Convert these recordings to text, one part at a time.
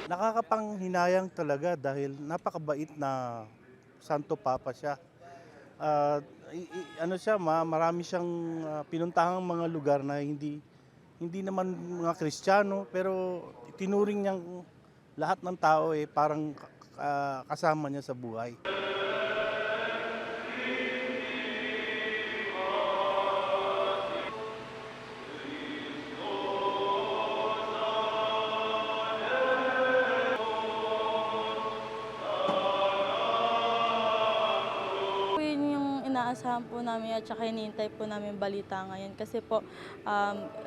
Nakakapanghinayang talaga dahil napakabait na Santo Papa siya. Ano siya, marami siyang pinuntahang mga lugar na hindi naman mga Kristiyano, pero tinuring niyang lahat ng tao parang kasama niya sa buhay. Po yun yung inaasahan po namin at saka hinihintay po namin balita ngayon kasi po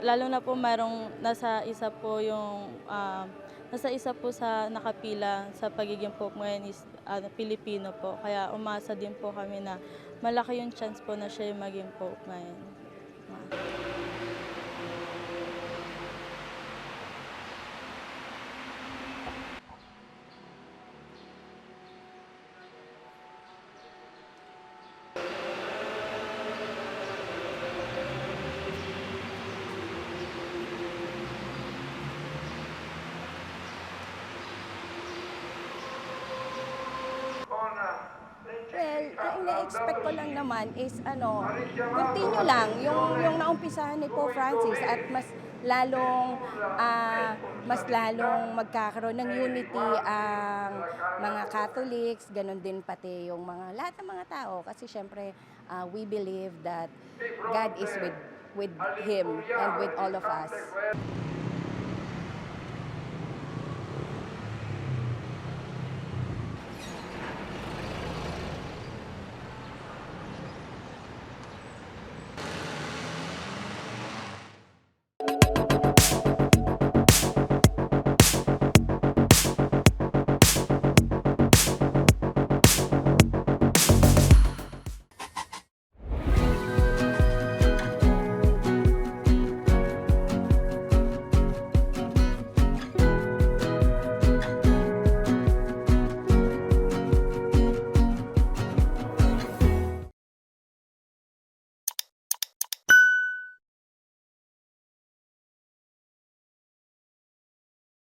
lalo na po mayroong nasa isa po sa nakapila sa pagiging Pope ngayon is Pilipino po, kaya umasa din po kami na malaki yung chance po na siya yung maging Pope ngayon. Well, ang ina-expect ko lang naman is continue lang yung naumpisahan ni Pope Francis at mas lalong magkakaroon ng unity ang mga Catholics, ganun din pati yung lahat ng mga tao kasi syempre we believe that God is with him and with all of us.